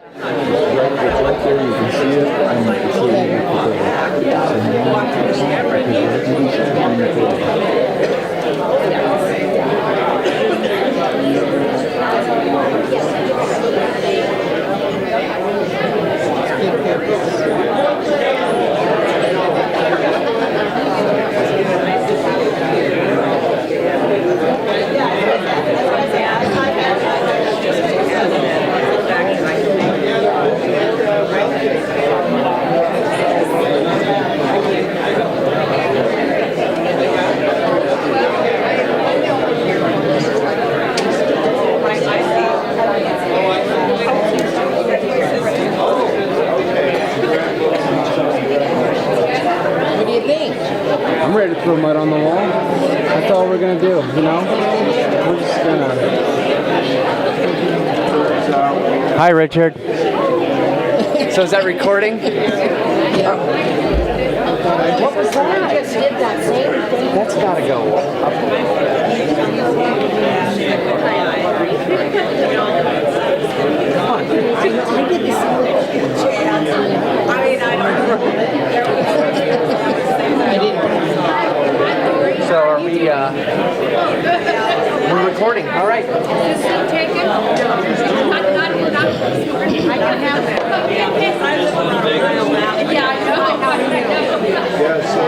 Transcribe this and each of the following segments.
right there, you can see it, and you can see it. What do you think? I'm ready to throw mud on the wall. That's all we're gonna do, you know? We're just gonna... Hi, Richard. So is that recording? What was that? I just did that same thing. That's gotta go up. I did the same thing. I didn't. So are we, we're recording, all right. I can have it. Yeah, I know. Yeah, so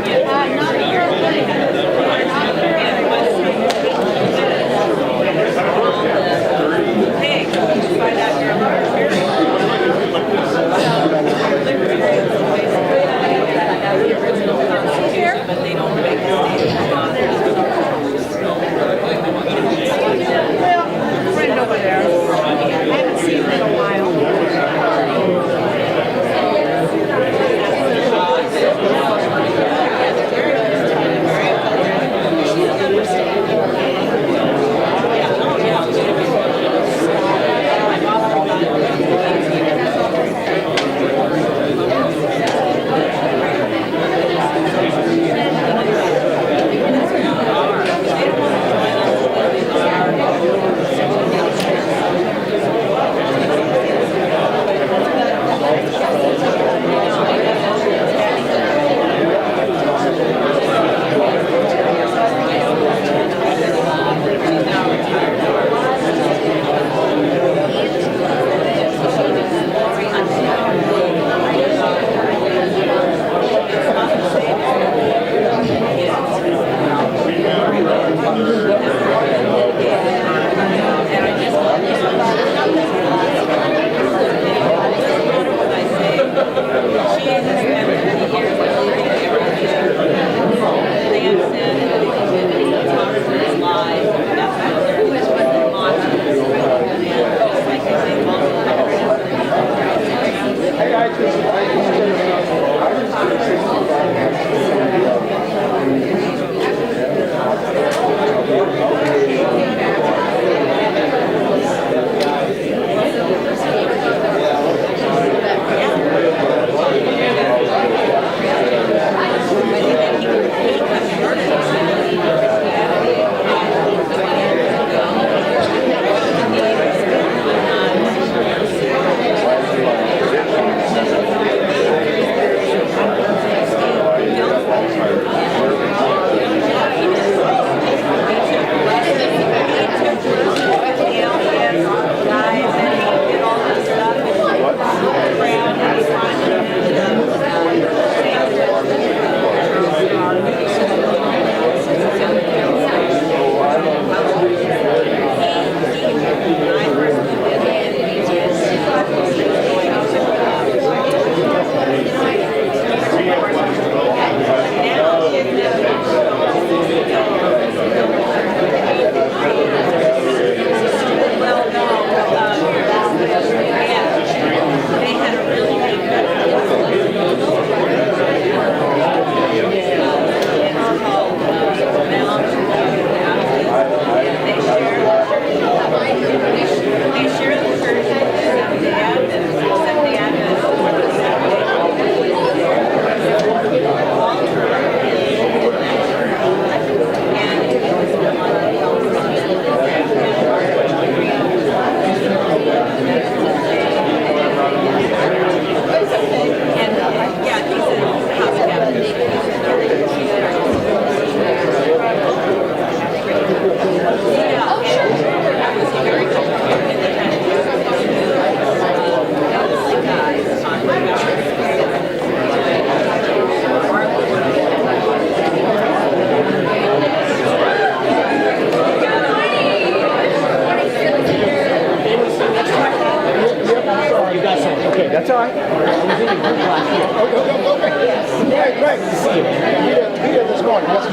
did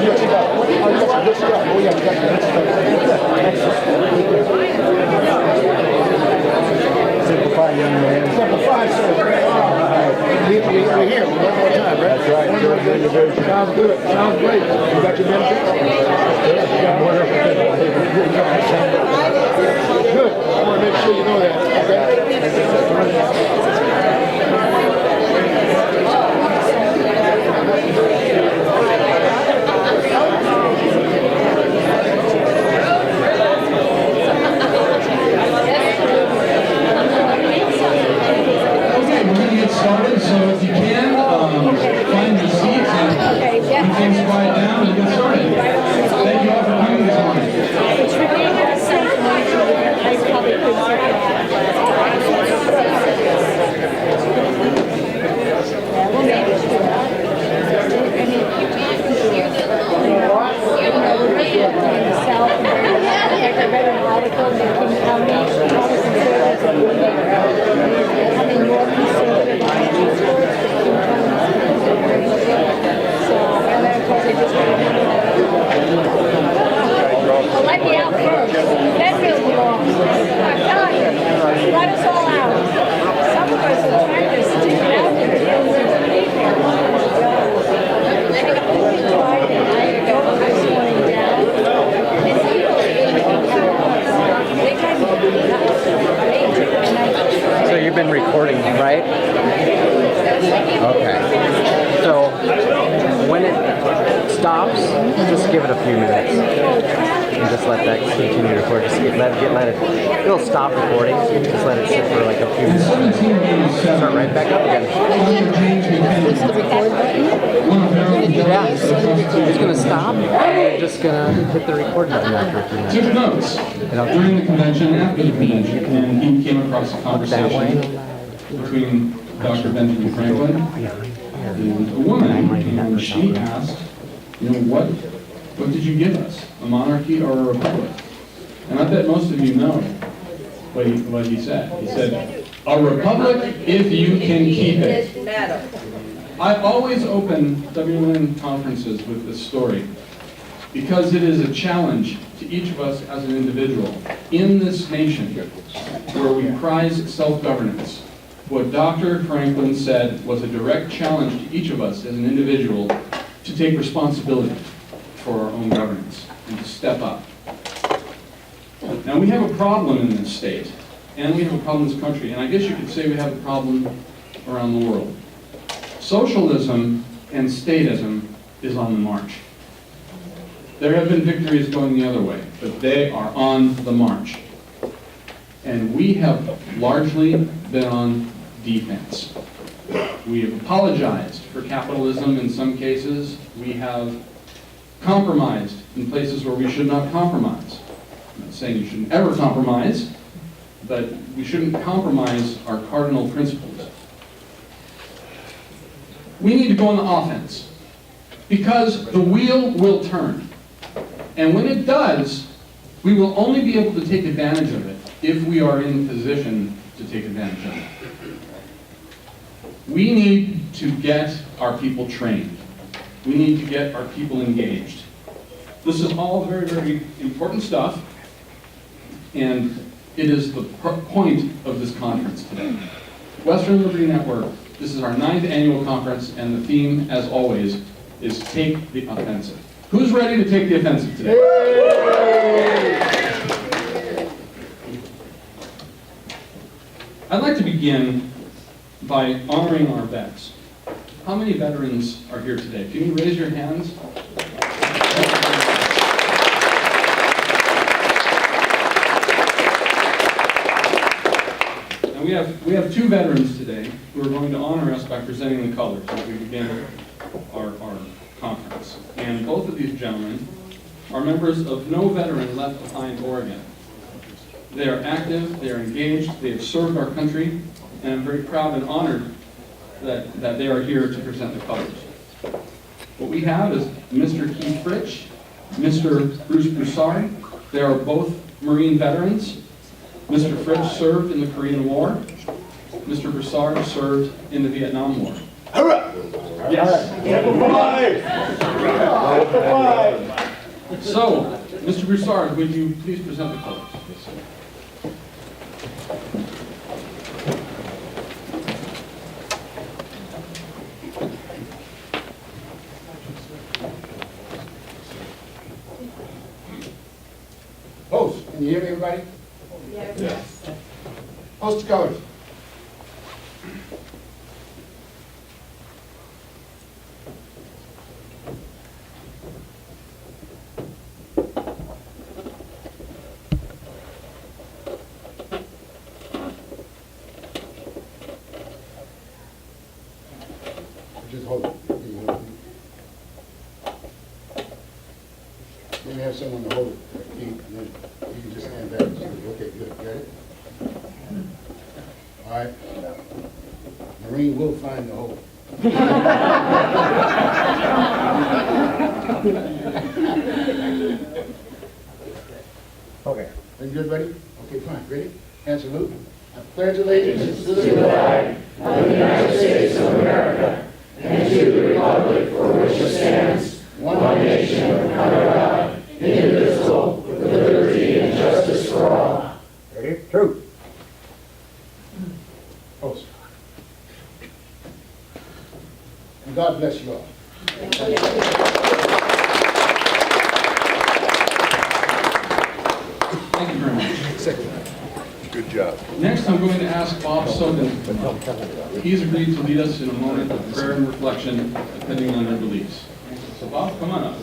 Good stuff. Oh, good stuff. Oh, yeah, good stuff. Simplify, young man. Simplify, sir. We're here one more time, right? That's right. Sounds good. Sounds great. You got your benefits? Good. I want to make sure you know that. Started, so if you can, find your seats and keep things quiet down and get started. Thank you all for coming this morning. Let me out first. That feels wrong. I'm telling you. Let us all out. Some of us are trying to stick it out there. So you've been recording, right? Okay. So when it stops, just give it a few minutes. And just let that continue to record. Just let it. It'll stop recording. Just let it sit for like a few minutes. Start right back up again. Yeah. You're just gonna stop, and you're just gonna hit the record button after a few minutes. Took notes during the convention, after the convention, and he came across a conversation between Dr. Benjamin Franklin and a woman, and she asked, what did you give us, a monarchy or a republic? And I bet most of you know what he said. He said, a republic if you can keep it. I always open WLN conferences with this story because it is a challenge to each of us as an individual in this nation where we prize self-governance. What Dr. Franklin said was a direct challenge to each of us as an individual to take responsibility for our own governance and to step up. Now we have a problem in this state, and we have a problem in this country, and I guess you could say we have a problem around the world. Socialism and statism is on the march. There have been victories going the other way, but they are on the march. And we have largely been on defense. We have apologized for capitalism in some cases. We have compromised in places where we should not compromise. I'm not saying you shouldn't ever compromise, but we shouldn't compromise our cardinal principles. We need to go on the offense because the wheel will turn. And when it does, we will only be able to take advantage of it if we are in position to take advantage of it. We need to get our people trained. We need to get our people engaged. This is all very, very important stuff, and it is the point of this conference today. Western Liberty Network, this is our 9th annual conference, and the theme, as always, is Take the Offensive. Who's ready to take the offensive today? I'd like to begin by honoring our vets. How many veterans are here today? Can you raise your hands? And we have two veterans today who are going to honor us by presenting the colors as we begin our conference. And both of these gentlemen are members of No Veteran Left Behind Oregon. They are active, they are engaged, they have served our country, and I'm very proud and honored that they are here to present the colors. What we have is Mr. Keith Fritsch, Mr. Bruce Broussard. They are both Marine veterans. Mr. Fritsch served in the Korean War. Mr. Broussard served in the Vietnam War. So, Mr. Broussard, would you please present the colors? Post, can you hear me, everybody? Yes. Post the colors. Just hold it. Maybe have someone to hold it, and then you can just stand back and see. Okay, good, got it? All right. Maureen will find the hole. Okay. Are you good, buddy? Okay, fine. Ready? And salute. I pledge allegiance to the flag of the United States of America and to the republic for which it stands, one nation under God, indivisible, with liberty and justice for all. Ready? True. Post. And God bless you all. Thank you very much. Good job. Next, I'm going to ask Bob Soden. He's agreed to lead us in a moment of prayer and reflection, depending on their beliefs. So Bob, come on up.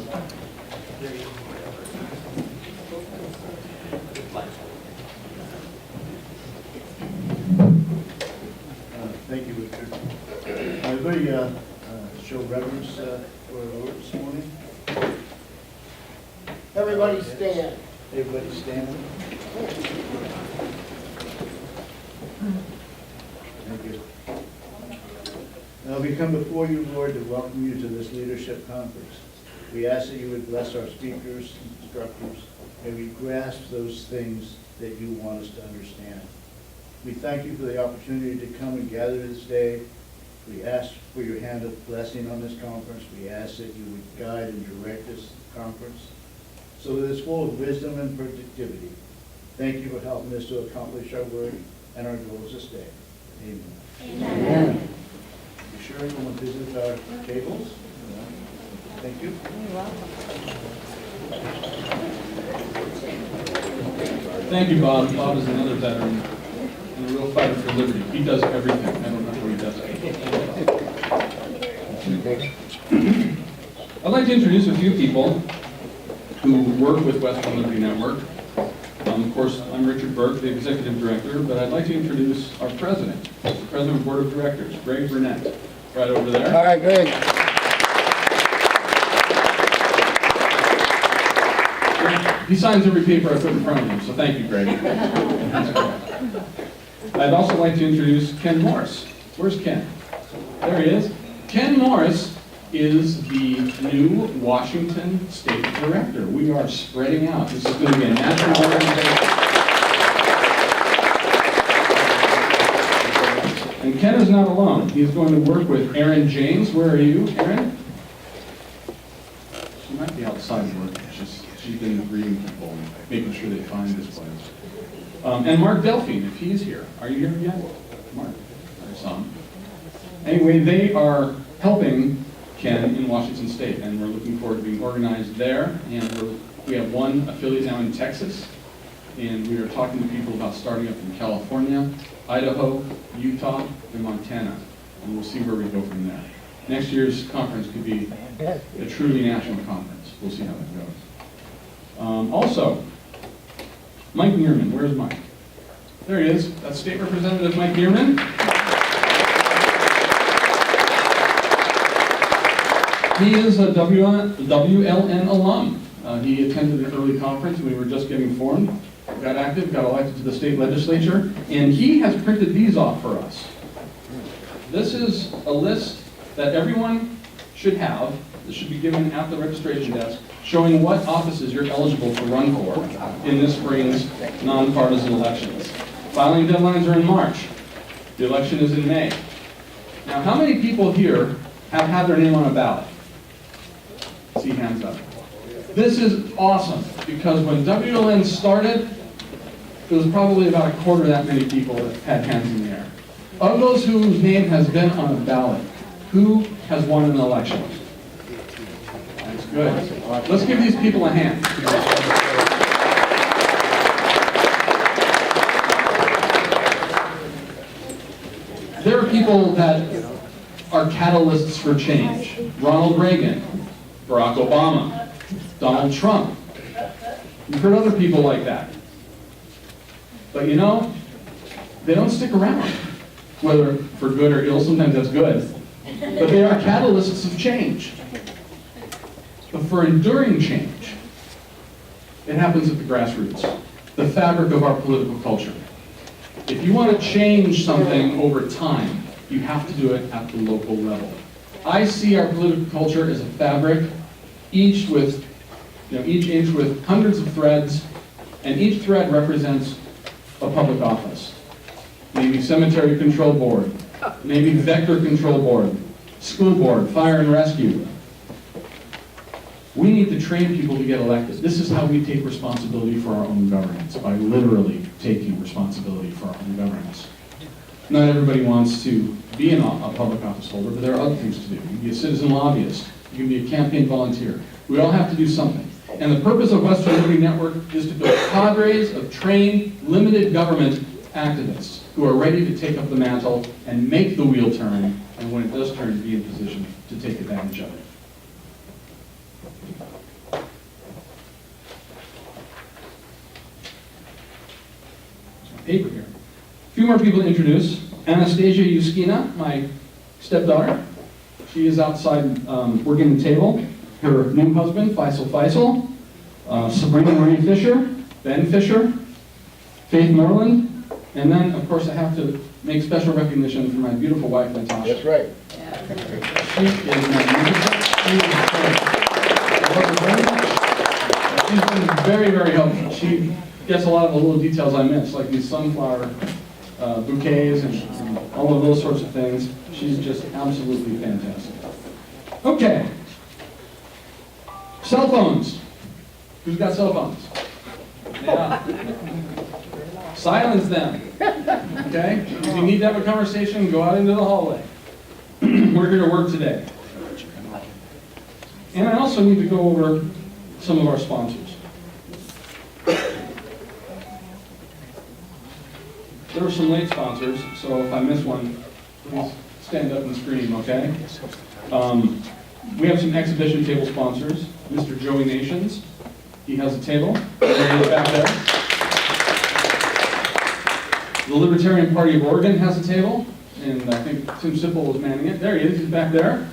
Thank you, Richard. Everybody show reverence for our Lord this morning. Everybody stand. Everybody stand. Thank you. Now we come before you, Lord, to welcome you to this leadership conference. We ask that you would bless our speakers, instructors, and we grasp those things that you want us to understand. We thank you for the opportunity to come and gather this day. We ask for your hand of blessing on this conference. We ask that you would guide and direct this conference so that it's full of wisdom and productivity. Thank you for helping us to accomplish our work and our goals this day. Amen. Amen. Be sure everyone visit our tables. Thank you. Thank you, Bob. Bob is another veteran and a real fighter for liberty. He does everything. I don't know how he does it. I'd like to introduce a few people who work with Western Liberty Network. Of course, I'm Richard Burke, the Executive Director, but I'd like to introduce our President, the President of the Board of Directors, Greg Burnett, right over there. All right, Greg. He signs every paper I put in front of him, so thank you, Greg. I'd also like to introduce Ken Morris. Where's Ken? There he is. Ken Morris is the new Washington State Director. We are spreading out. This is going to be a national organization. And Ken is not alone. He's going to work with Erin James. Where are you, Erin? She might be outside work. She's been greeting people and making sure they find this place. And Mark Delphine, if he's here. Are you here yet? Mark, I saw him. Anyway, they are helping Ken in Washington State, and we're looking forward to being organized there. And we have one affiliate now in Texas, and we are talking to people about starting up in California, Idaho, Utah, and Montana, and we'll see where we go from there. Next year's conference could be a truly national conference. We'll see how that goes. Also, Mike Neerman. Where's Mike? There he is. That's State Representative Mike Neerman. He is a WLN alum. He attended an early conference. We were just getting formed, got active, got elected to the state legislature, and he has printed these off for us. This is a list that everyone should have. This should be given at the registration desk, showing what offices you're eligible to run for in this spring's nonpartisan elections. Filing deadlines are in March. The election is in May. Now, how many people here have had their name on a ballot? See hands up. This is awesome, because when WLN started, there was probably about a quarter that many people that had hands in the air. Of those whose name has been on a ballot, who has won an election? That's good. Let's give these people a hand. There are people that are catalysts for change. Ronald Reagan, Barack Obama, Donald Trump. You've heard other people like that. But you know, they don't stick around, whether for good or ill. Sometimes that's good. But they are catalysts of change. But for enduring change, it happens at the grassroots, the fabric of our political culture. If you want to change something over time, you have to do it at the local level. I see our political culture as a fabric, each inch with hundreds of threads, and each thread represents a public office. Maybe cemetery control board, maybe vector control board, school board, fire and rescue. We need to train people to get elected. This is how we take responsibility for our own governance, by literally taking responsibility for our own governance. Not everybody wants to be a public office holder, but there are other things to do. You can be a citizen lobbyist. You can be a campaign volunteer. We all have to do something. And the purpose of Western Liberty Network is to build cadres of trained, limited government activists who are ready to take up the mantle and make the wheel turn, and when it does turn, be in position to take advantage of it. Paper here. A few more people to introduce. Anastasia Yuskina, my stepdaughter. She is outside working the table. Her new husband, Faisal. Sabrina Marie Fisher, Ben Fisher, Faith Moreland, and then, of course, I have to make special recognition for my beautiful wife, Natasha. That's right. She is magnificent. I love her very much. She's been very, very helpful. She gets a lot of the little details I miss, like these sunflower bouquets and all of those sorts of things. She's just absolutely fantastic. Okay. Cell phones. Who's got cell phones? Yeah. Silence them. Okay? If you need to have a conversation, go out into the hallway. We're here to work today. And I also need to go over some of our sponsors. There were some late sponsors, so if I miss one, please stand up and scream, okay? We have some exhibition table sponsors. Mr. Joey Nations, he has a table. There he is back there. The Libertarian Party of Oregon has a table, and I think Tim Sipple was manning it. There he is, he's back there.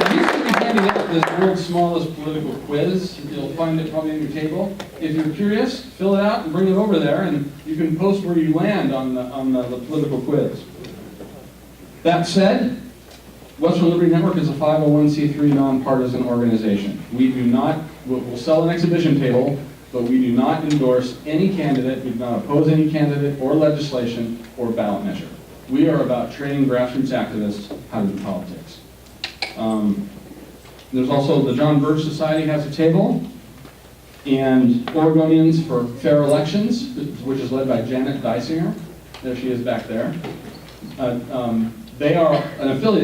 We used to be handing out this world's smallest political quiz. You'll find it probably on your table. If you're curious, fill it out and bring it over there, and you can post where you land on the political quiz. That said, Western Liberty Network is a 501c3 nonpartisan organization. We do not, we'll sell an exhibition table, but we do not endorse any candidate, we do not oppose any candidate or legislation or ballot measure. We are about training grassroots activists how to do politics. There's also the John Birch Society has a table, and Oregonians for Fair Elections, which is led by Janet Dysinger. There she is back there. They are an affiliate of